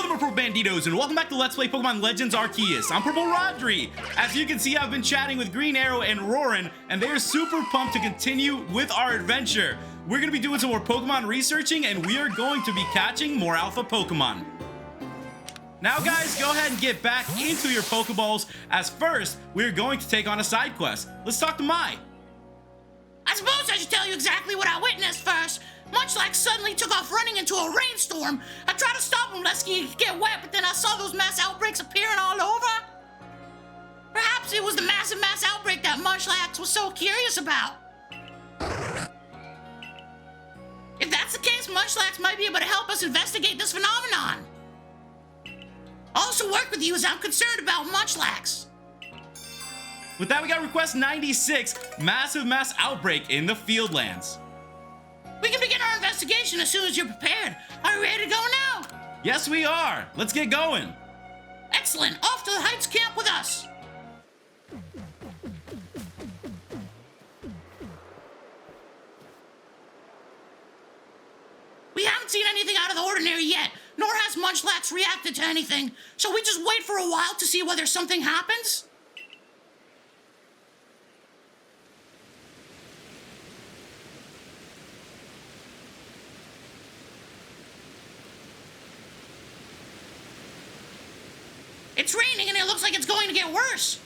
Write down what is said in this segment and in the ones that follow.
Hello there, Purple Banditos, and welcome back to Let's Play Pokemon Legends Arceus. I'm PurpleRodri. As you can see, I've been chatting with Green Arrow and Roarin, and they're super pumped to continue with our adventure. We're going to be doing some more Pokemon researching, and we are going to be catching more Alpha Pokemon. Now, guys, go ahead and get back into your Pokeballs, as first, we're going to take on a side quest. Let's talk to Mai. I suppose I should tell you exactly what I witnessed first. Munchlax suddenly took off running into a rainstorm. I tried to stop him lest he get wet, but then I saw those mass outbreaks appearing all over. Perhaps it was the massive mass outbreak that Munchlax was so curious about. If that's the case, Munchlax might be able to help us investigate this phenomenon. I'll also work with you as I'm concerned about Munchlax. With that, we got request 96, massive mass outbreak in the Fieldlands. We can begin our investigation as soon as you're prepared. Are you ready to go now? Yes, we are. Let's get going. Excellent. Off to the Heights camp with us. We haven't seen anything out of the ordinary yet, nor has Munchlax reacted to anything. Shall we just wait for a while to see whether something happens? It's raining and it looks like it's going to get worse.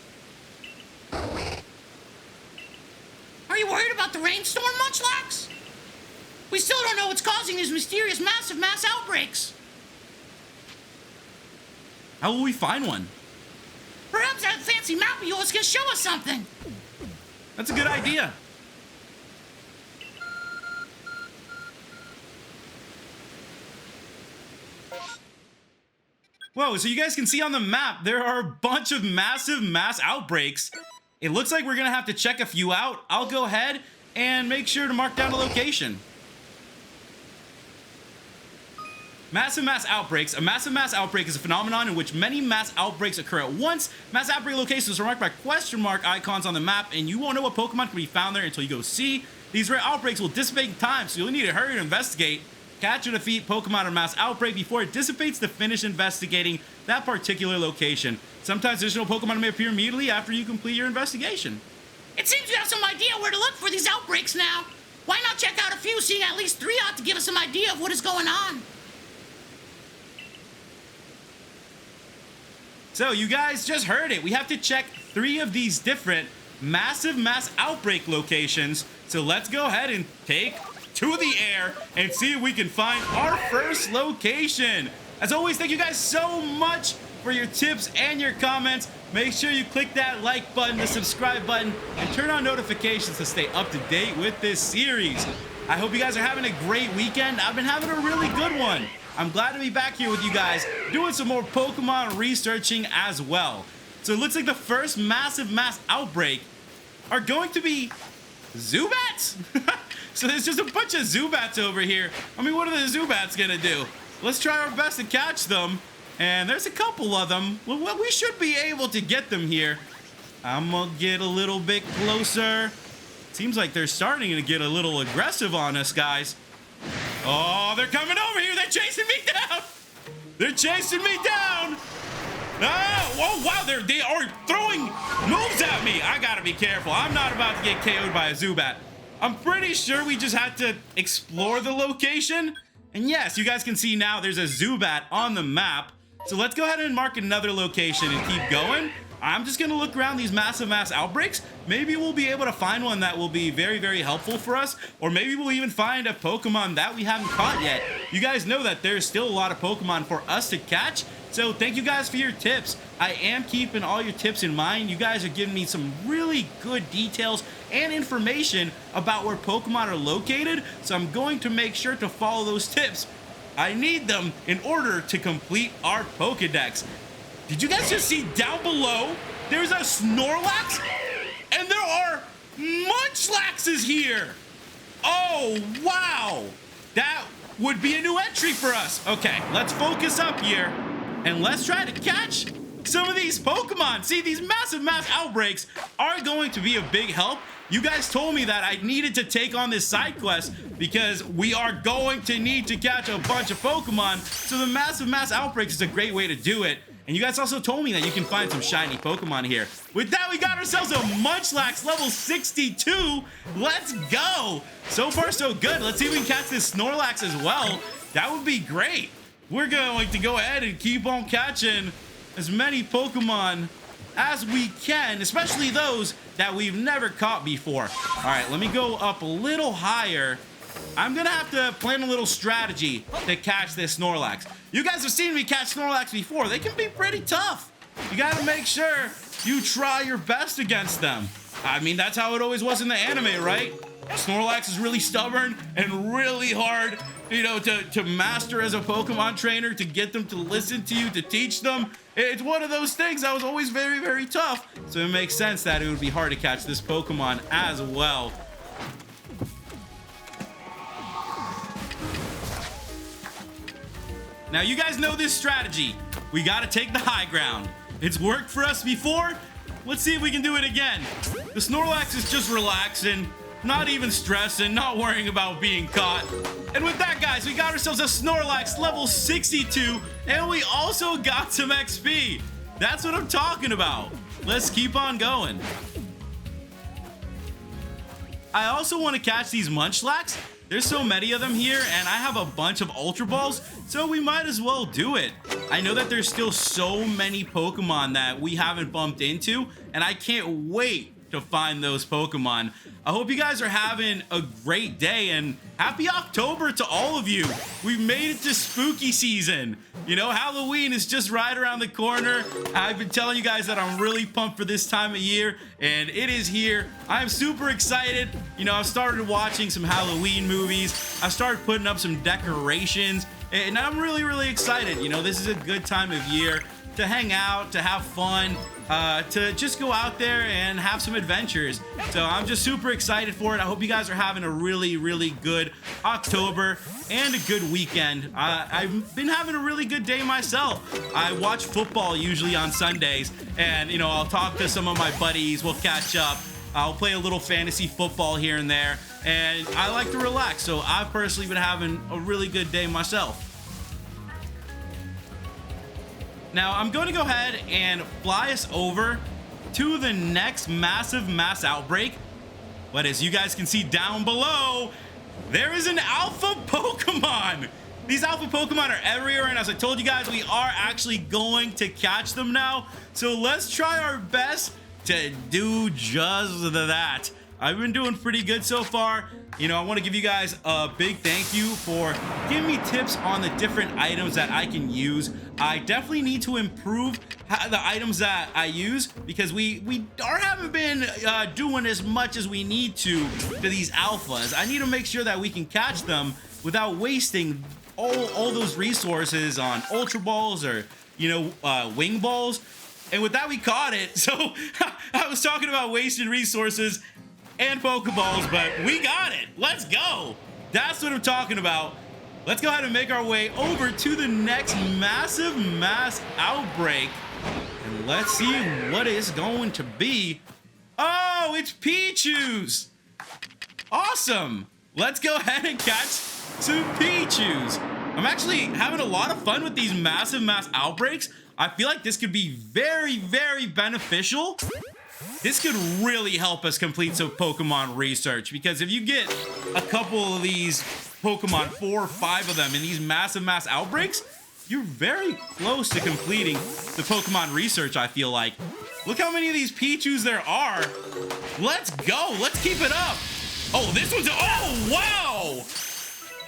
Are you worried about the rainstorm, Munchlax? We still don't know what's causing these mysterious massive mass outbreaks. How will we find one? Perhaps that fancy map of yours can show us something. That's a good idea. Whoa, so you guys can see on the map, there are a bunch of massive mass outbreaks. It looks like we're gonna have to check a few out. I'll go ahead and make sure to mark down a location. Massive mass outbreaks. A massive mass outbreak is a phenomenon in which many mass outbreaks occur at once. Mass outbreak locations are marked by question mark icons on the map, and you won't know what Pokemon can be found there until you go see. These rare outbreaks will dissipate in time, so you'll need to hurry to investigate. Catch or defeat Pokemon in mass outbreak before it dissipates to finish investigating that particular location. Sometimes additional Pokemon may appear immediately after you complete your investigation. It seems you have some idea where to look for these outbreaks now. Why not check out a few? Seeing at least 3 ought to give us some idea of what is going on. So you guys just heard it. We have to check 3 of these different massive mass outbreak locations. So let's go ahead and take to the air and see if we can find our first location. As always, thank you guys so much for your tips and your comments. Make sure you click that like button, the subscribe button, and turn on notifications to stay up to date with this series. I hope you guys are having a great weekend. I've been having a really good one. I'm glad to be back here with you guys doing some more Pokemon researching as well. So it looks like the first massive mass outbreak are going to be Zubats? So there's just a bunch of Zubats over here. I mean, what are the Zubats gonna do? Let's try our best to catch them. And there's a couple of them. Well, we should be able to get them here. I'm gonna get a little bit closer. Seems like they're starting to get a little aggressive on us, guys. Oh, they're coming over here. They're chasing me down. They're chasing me down. Oh, whoa, wow, they are throwing moves at me. I gotta be careful. I'm not about to get KO'd by a Zubat. I'm pretty sure we just had to explore the location. And yes, you guys can see now there's a Zubat on the map. So let's go ahead and mark another location and keep going. I'm just gonna look around these massive mass outbreaks. Maybe we'll be able to find one that will be very, very helpful for us. Or maybe we'll even find a Pokemon that we haven't caught yet. You guys know that there's still a lot of Pokemon for us to catch. So thank you guys for your tips. I am keeping all your tips in mind. You guys are giving me some really good details and information about where Pokemon are located. So I'm going to make sure to follow those tips. I need them in order to complete our Pokedex. Did you guys just see down below? There's a Snorlax and there are Munchlaxes here. Oh, wow. That would be a new entry for us. Okay, let's focus up here and let's try to catch some of these Pokemon. See, these massive mass outbreaks are going to be a big help. You guys told me that I needed to take on this side quest because we are going to need to catch a bunch of Pokemon. So the massive mass outbreaks is a great way to do it. And you guys also told me that you can find some shiny Pokemon here. With that, we got ourselves a Munchlax level 62. Let's go. So far, so good. Let's see if we can catch this Snorlax as well. That would be great. We're going to go ahead and keep on catching as many Pokemon as we can, especially those that we've never caught before. All right, let me go up a little higher. I'm gonna have to plan a little strategy to catch this Snorlax. You guys have seen me catch Snorlax before. They can be pretty tough. You gotta make sure you try your best against them. I mean, that's how it always was in the anime, right? Snorlax is really stubborn and really hard, you know, to master as a Pokemon trainer, to get them to listen to you, to teach them. It's one of those things that was always very, very tough. So it makes sense that it would be hard to catch this Pokemon as well. Now, you guys know this strategy. We gotta take the high ground. It's worked for us before. Let's see if we can do it again. The Snorlax is just relaxing, not even stressing, not worrying about being caught. And with that, guys, we got ourselves a Snorlax level 62, and we also got some XP. That's what I'm talking about. Let's keep on going. I also want to catch these Munchlax. There's so many of them here, and I have a bunch of Ultra Balls, so we might as well do it. I know that there's still so many Pokemon that we haven't bumped into, and I can't wait to find those Pokemon. I hope you guys are having a great day, and happy October to all of you. We've made it to spooky season. You know, Halloween is just right around the corner. I've been telling you guys that I'm really pumped for this time of year, and it is here. I'm super excited. You know, I've started watching some Halloween movies. I started putting up some decorations, and I'm really, really excited. You know, this is a good time of year to hang out, to have fun, to just go out there and have some adventures. So I'm just super excited for it. I hope you guys are having a really, really good October and a good weekend. I've been having a really good day myself. I watch football usually on Sundays, and you know, I'll talk to some of my buddies, we'll catch up. I'll play a little fantasy football here and there, and I like to relax. So I've personally been having a really good day myself. Now, I'm going to go ahead and fly us over to the next massive mass outbreak. But as you guys can see down below, there is an Alpha Pokemon. These Alpha Pokemon are everywhere, and as I told you guys, we are actually going to catch them now. So let's try our best to do just that. I've been doing pretty good so far. You know, I want to give you guys a big thank you for giving me tips on the different items that I can use. I definitely need to improve the items that I use because we haven't been doing as much as we need to these alphas. I need to make sure that we can catch them without wasting all those resources on Ultra Balls or, you know, Wing Balls. And with that, we caught it. So I was talking about wasting resources and Pokeballs, but we got it. Let's go. That's what I'm talking about. Let's go ahead and make our way over to the next massive mass outbreak. And let's see what it's going to be. Oh, it's Pichu's. Awesome. Let's go ahead and catch some Pichu's. I'm actually having a lot of fun with these massive mass outbreaks. I feel like this could be very, very beneficial. This could really help us complete some Pokemon research, because if you get a couple of these Pokemon, 4 or 5 of them in these massive mass outbreaks, you're very close to completing the Pokemon research, I feel like. Look how many of these Pichus there are. Let's go. Let's keep it up. Oh, this one's, oh, wow.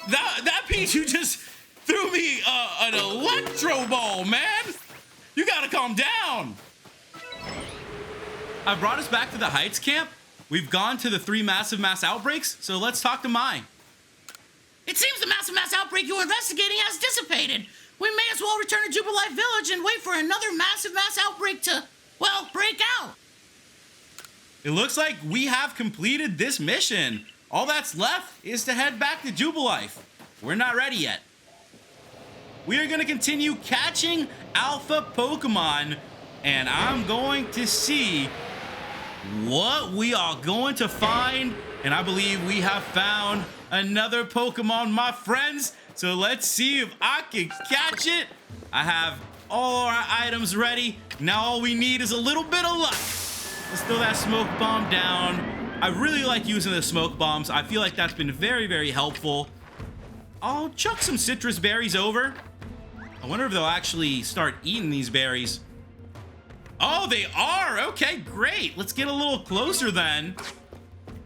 That Pichu just threw me an electro ball, man. You gotta calm down. I brought us back to the Heights camp. We've gone to the 3 massive mass outbreaks, so let's talk to Mai. It seems the massive mass outbreak you were investigating has dissipated. We may as well return to Jubilife Village and wait for another massive mass outbreak to, well, break out. It looks like we have completed this mission. All that's left is to head back to Jubilife. We're not ready yet. We are going to continue catching Alpha Pokemon and I'm going to see what we are going to find. And I believe we have found another Pokemon, my friends. So let's see if I can catch it. I have all our items ready. Now all we need is a little bit of luck. Let's throw that smoke bomb down. I really like using the smoke bombs. I feel like that's been very, very helpful. I'll chuck some citrus berries over. I wonder if they'll actually start eating these berries. Oh, they are. Okay, great. Let's get a little closer then.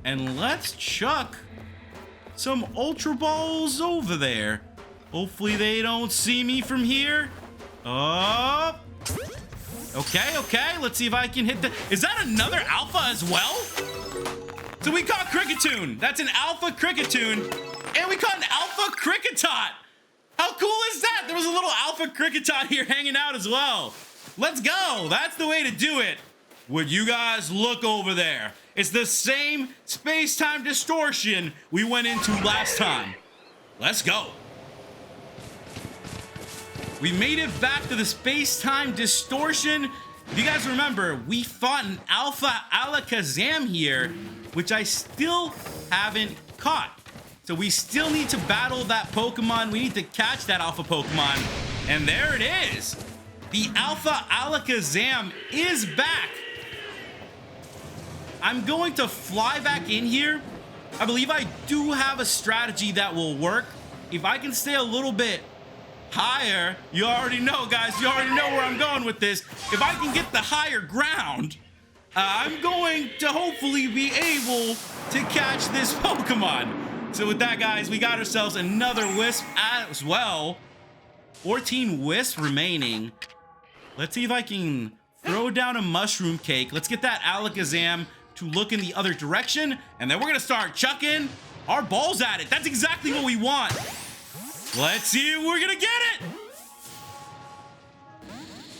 And let's chuck some Ultra Balls over there. Hopefully they don't see me from here. Oh. Okay. Let's see if I can hit the... Is that another Alpha as well? So we caught Cricketune. That's an Alpha Cricketune. And we caught an Alpha Cricketot. How cool is that? There was a little Alpha Cricketot here hanging out as well. Let's go. That's the way to do it. Would you guys look over there? It's the same Space-Time Distortion we went into last time. Let's go. We made it back to the Space-Time Distortion. If you guys remember, we fought an Alpha Alakazam here, which I still haven't caught. So we still need to battle that Pokemon. We need to catch that Alpha Pokemon. And there it is. The Alpha Alakazam is back. I'm going to fly back in here. I believe I do have a strategy that will work. If I can stay a little bit higher, you already know, guys. You already know where I'm going with this. If I can get the higher ground, I'm going to hopefully be able to catch this Pokemon. So with that, guys, we got ourselves another Wisp as well. 14 Wisps remaining. Let's see if I can throw down a Mushroom Cake. Let's get that Alakazam to look in the other direction. And then we're going to start chucking our balls at it. That's exactly what we want. Let's see if we're going to get it.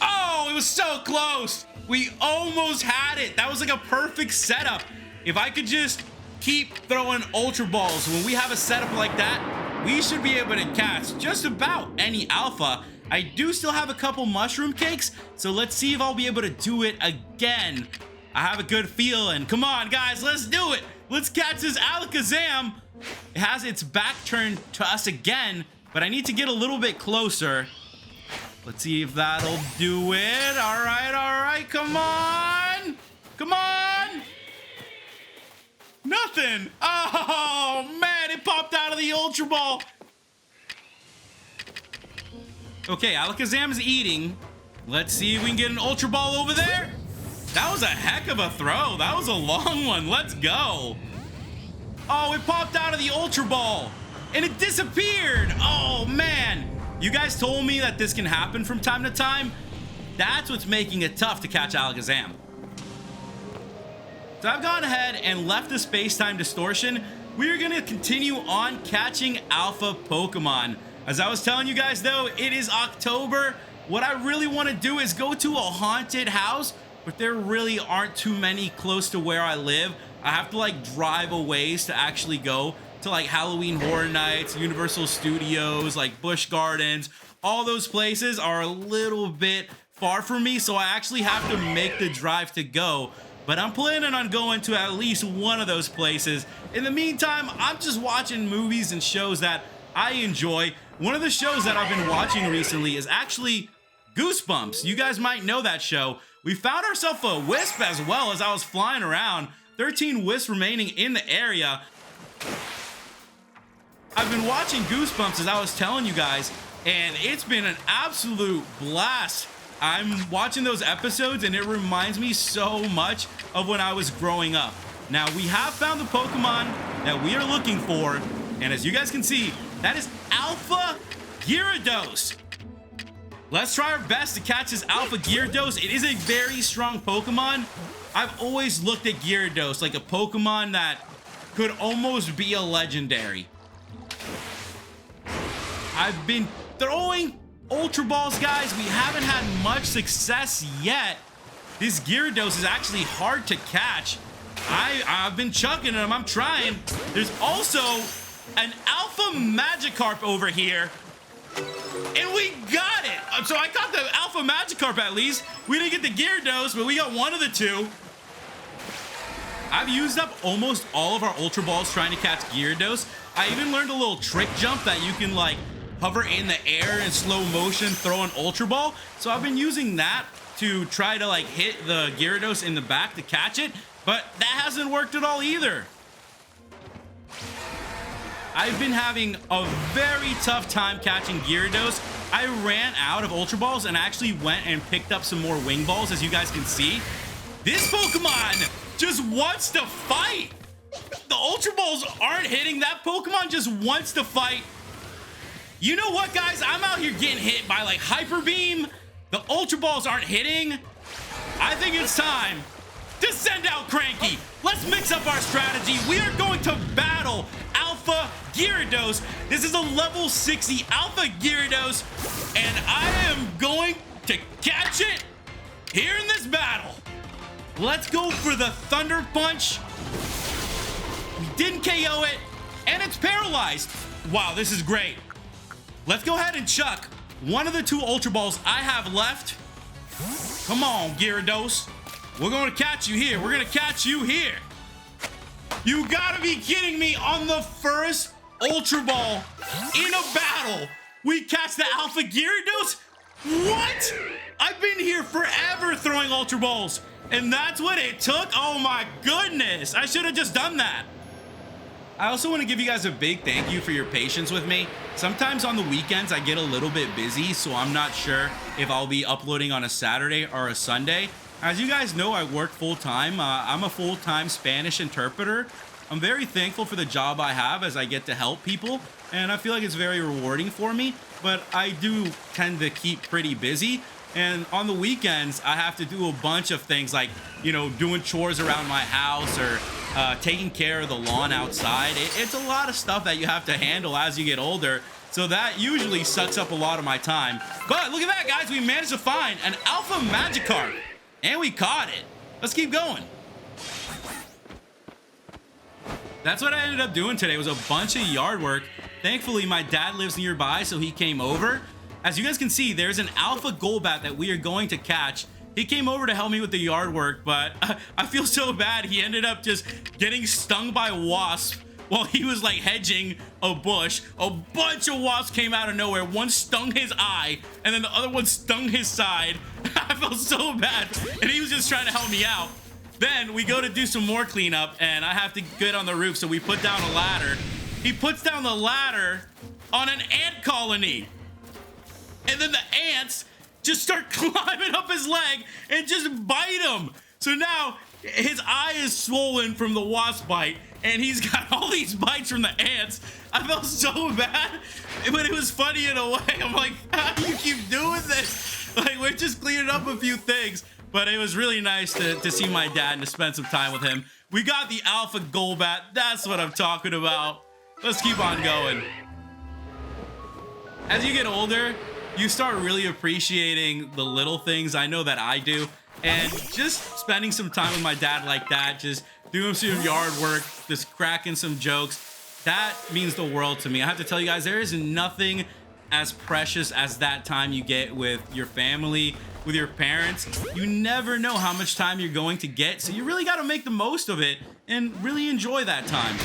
Oh, it was so close. We almost had it. That was like a perfect setup. If I could just keep throwing Ultra Balls when we have a setup like that, we should be able to catch just about any Alpha. I do still have a couple Mushroom Cakes, so let's see if I'll be able to do it again. I have a good feeling. Come on, guys, let's do it. Let's catch this Alakazam. It has its back turned to us again, but I need to get a little bit closer. Let's see if that'll do it. All right, come on. Come on. Nothing. Oh, man, it popped out of the Ultra Ball. Okay, Alakazam is eating. Let's see if we can get an Ultra Ball over there. That was a heck of a throw. That was a long one. Let's go. Oh, it popped out of the Ultra Ball and it disappeared. Oh, man. You guys told me that this can happen from time to time. That's what's making it tough to catch Alakazam. So I've gone ahead and left the Space-Time Distortion. We are going to continue on catching Alpha Pokemon. As I was telling you guys, though, it is October. What I really want to do is go to a haunted house, but there really aren't too many close to where I live. I have to like drive a ways to actually go to like Halloween Horror Nights, Universal Studios, like Busch Gardens. All those places are a little bit far from me, so I actually have to make the drive to go. But I'm planning on going to at least one of those places. In the meantime, I'm just watching movies and shows that I enjoy. One of the shows that I've been watching recently is actually Goosebumps. You guys might know that show. We found ourselves a Wisp as well as I was flying around. 13 Wisps remaining in the area. I've been watching Goosebumps as I was telling you guys, and it's been an absolute blast. I'm watching those episodes and it reminds me so much of when I was growing up. Now, we have found the Pokemon that we are looking for, and as you guys can see, that is Alpha Gyarados. Let's try our best to catch this Alpha Gyarados. It is a very strong Pokemon. I've always looked at Gyarados like a Pokemon that could almost be a legendary. I've been throwing Ultra Balls, guys. We haven't had much success yet. This Gyarados is actually hard to catch. I've been chucking them. I'm trying. There's also an Alpha Magikarp over here. And we got it. So I caught the Alpha Alpha Magikarp at least. We didn't get the Gyarados, but we got one of the two. I've used up almost all of our Ultra Balls trying to catch Gyarados. I even learned a little trick jump that you can like hover in the air in slow motion, throw an Ultra Ball. So I've been using that to try to like hit the Gyarados in the back to catch it, but that hasn't worked at all either. I've been having a very tough time catching Gyarados. I ran out of Ultra Balls and actually went and picked up some more Wing Balls, as you guys can see. This Pokemon just wants to fight. The Ultra Balls aren't hitting. That Pokemon just wants to fight. You know what, guys? I'm out here getting hit by like Hyper Beam. The Ultra Balls aren't hitting. I think it's time to send out Cranky. Let's mix up our strategy. We are going to battle Alpha Gyarados. This is a level 60 Alpha Gyarados, and I am going to catch it here in this battle. Let's go for the Thunder Punch. We didn't KO it, and it's paralyzed. Wow, this is great. Let's go ahead and chuck one of the two Ultra Balls I have left. Come on, Gyarados. We're going to catch you here. We're going to catch you here. You gotta be kidding me. On the first Ultra Ball in a battle, we catch the Alpha Gyarados? What? I've been here forever throwing Ultra Balls, and that's what it took? Oh my goodness. I should have just done that. I also want to give you guys a big thank you for your patience with me. Sometimes on the weekends I get a little bit busy, so I'm not sure if I'll be uploading on a Saturday or a Sunday. As you guys know, I work full-time. I'm a full-time Spanish interpreter. I'm very thankful for the job I have as I get to help people, and I feel like it's very rewarding for me, but I do tend to keep pretty busy. And on the weekends, I have to do a bunch of things like, you know, doing chores around my house or taking care of the lawn outside. It's a lot of stuff that you have to handle as you get older. So that usually sucks up a lot of my time. But look at that, guys. We managed to find an Alpha Magikarp, and we caught it. Let's keep going. That's what I ended up doing today, was a bunch of yard work. Thankfully, my dad lives nearby, so he came over. As you guys can see, there's an Alpha Golbat that we are going to catch. He came over to help me with the yard work, but I feel so bad. He ended up just getting stung by a wasp while he was like hedging a bush. A bunch of wasps came out of nowhere. One stung his eye, and then the other one stung his side. I felt so bad, and he was just trying to help me out. Then we go to do some more cleanup, and I have to get on the roof, so we put down a ladder. He puts down the ladder on an ant colony. And then the ants just start climbing up his leg and just bite him. So now his eye is swollen from the wasp bite, and he's got all these bites from the ants. I felt so bad, but it was funny in a way. I'm like, how do you keep doing this? Like, we're just cleaning up a few things, but it was really nice to see my dad and to spend some time with him. We got the Alpha Golbat. That's what I'm talking about. Let's keep on going. As you get older, you start really appreciating the little things. I know that I do. And just spending some time with my dad like that, just doing some yard work, just cracking some jokes, that means the world to me. I have to tell you guys, there is nothing as precious as that time you get with your family, with your parents. You never know how much time you're going to get, so you really got to make the most of it and really enjoy that time.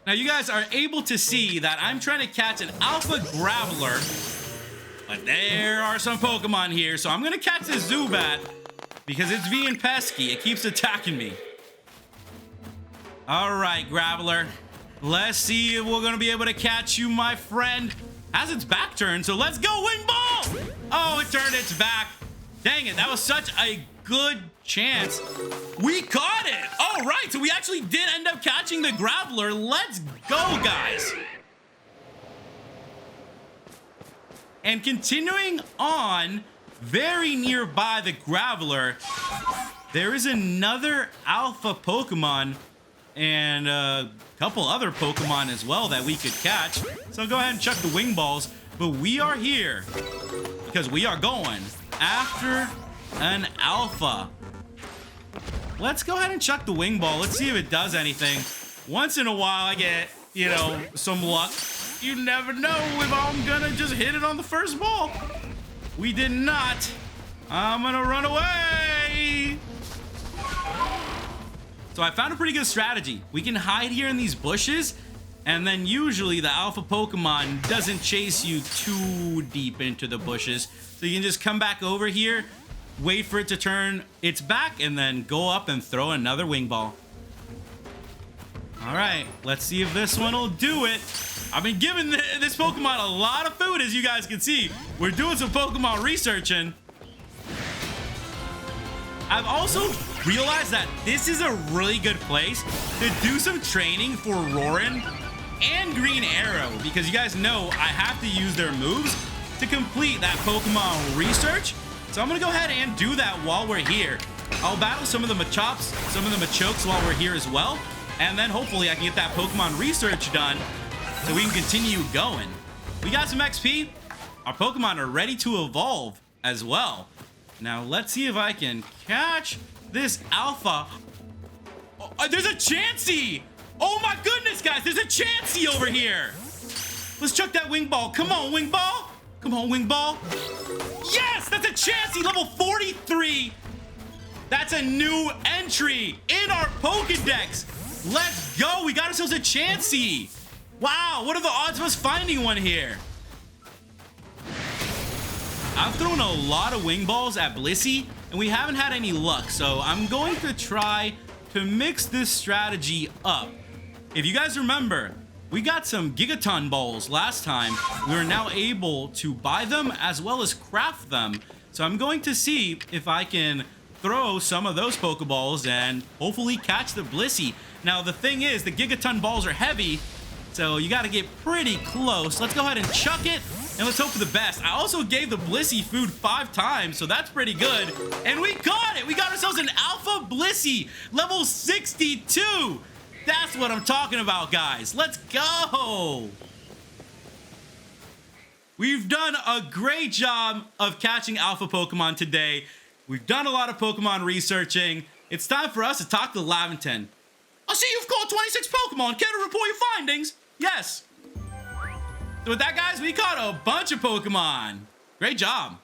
Now, you guys are able to see that I'm trying to catch an Alpha Graveler, but there are some Pokemon here, so I'm going to catch this Zubat because it's being pesky. It keeps attacking me. All right, Graveler. Let's see if we're going to be able to catch you, my friend. Has its back turned, so let's go, Wing Ball! Oh, it turned its back. Dang it, that was such a good chance. We caught it! All right, so we actually did end up catching the Graveler. Let's go, guys. And continuing on, very nearby the Graveler, there is another Alpha Pokemon and a couple other Pokemon as well that we could catch. So go ahead and chuck the Wing Balls. But we are here because we are going after an Alpha. Let's go ahead and chuck the Wing Ball. Let's see if it does anything. Once in a while, I get, you know, some luck. You never know if I'm gonna just hit it on the first ball. We did not. I'm gonna run away. So I found a pretty good strategy. We can hide here in these bushes, and then usually the Alpha Pokemon doesn't chase you too deep into the bushes. So you can just come back over here, wait for it to turn its back, and then go up and throw another Wing Ball. All right, let's see if this one will do it. I've been giving this Pokemon a lot of food, as you guys can see. We're doing some Pokemon researching. I've also realized that this is a really good place to do some training for Roarin and Green Arrow, because you guys know I have to use their moves to complete that Pokemon research. So I'm gonna go ahead and do that while we're here. I'll battle some of the Machops, some of the Machokes while we're here as well. And then hopefully I can get that Pokemon research done so we can continue going. We got some XP. Our Pokemon are ready to evolve as well. Now let's see if I can catch this Alpha. Oh, there's a Chansey! Oh my goodness, guys, there's a Chansey over here. Let's chuck that Wing Ball. Come on, Wing Ball. Come on, Wing Ball. Yes, that's a Chansey, level 43. That's a new entry in our Pokedex. Let's go. We got ourselves a Chansey. Wow, what are the odds of us finding one here? I've thrown a lot of Wing Balls at Blissey, and we haven't had any luck, so I'm going to try to mix this strategy up. If you guys remember, we got some Gigaton Balls last time. We are now able to buy them as well as craft them. So I'm going to see if I can throw some of those Pokeballs and hopefully catch the Blissey. Now, the thing is, the Gigaton Balls are heavy, so you got to get pretty close. Let's go ahead and chuck it, and let's hope for the best. I also gave the Blissey food 5 times, so that's pretty good. And we got it! We got ourselves an Alpha Blissey, level 62! That's what I'm talking about, guys. Let's go! We've done a great job of catching Alpha Pokemon today. We've done a lot of Pokemon researching. It's time for us to talk to Laventon. I see you've caught 26 Pokemon. Care to report your findings? Yes. So with that, guys, we caught a bunch of Pokemon. Great job.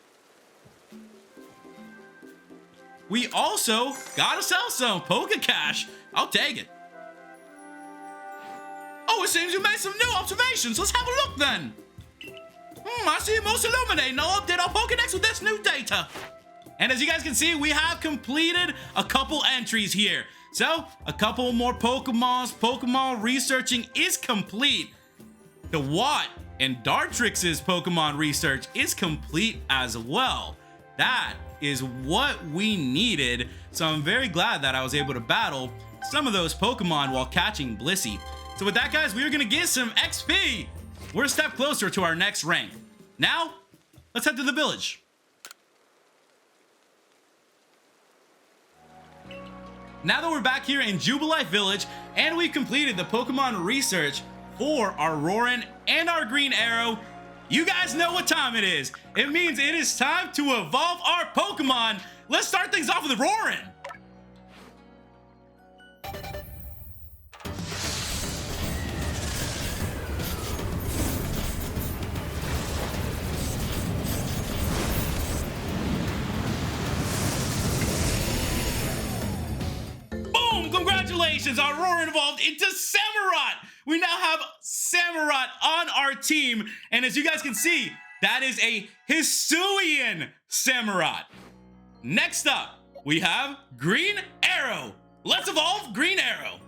We also gotta sell some Pokecash. I'll take it. Oh, it seems you made some new observations. Let's have a look then. I see most illuminating. I'll update our Pokedex with this new data. And as you guys can see, we have completed a couple entries here. So, a couple more Pokemon researching is complete. The Watt and Dartrix's Pokemon research is complete as well. That is what we needed. So I'm very glad that I was able to battle some of those Pokemon while catching Blissey. So with that, guys, we are gonna get some XP. We're a step closer to our next rank. Now, let's head to the village. Now that we're back here in Jubilife Village and we've completed the Pokemon research for our Roarin and our Green Arrow, you guys know what time it is. It means it is time to evolve our Pokemon. Let's start things off with Roarin. Congratulations, our Roarin evolved into Samurott. We now have Samurott on our team. And as you guys can see, that is a Hisuian Samurott. Next up, we have Green Arrow. Let's evolve Green Arrow.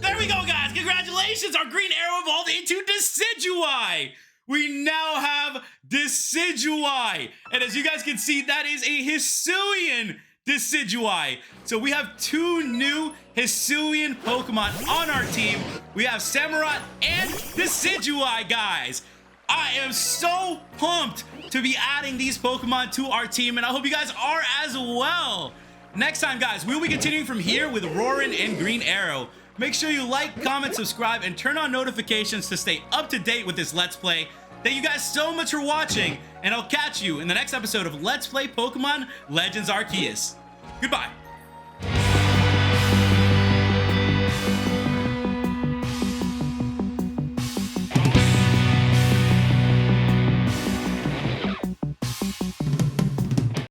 There we go, guys. Congratulations. Our Green Arrow evolved into Decidueye. We now have Decidueye. And as you guys can see, that is a Hisuian Decidueye. So we have 2 new Hisuian Pokemon on our team. We have Samurott and Decidueye, guys. I am so pumped to be adding these Pokemon to our team, and I hope you guys are as well. Next time, guys, we'll be continuing from here with Roarin and Green Arrow. Make sure you like, comment, subscribe, and turn on notifications to stay up to date with this Let's Play. Thank you guys so much for watching, and I'll catch you in the next episode of Let's Play Pokemon Legends Arceus. Goodbye.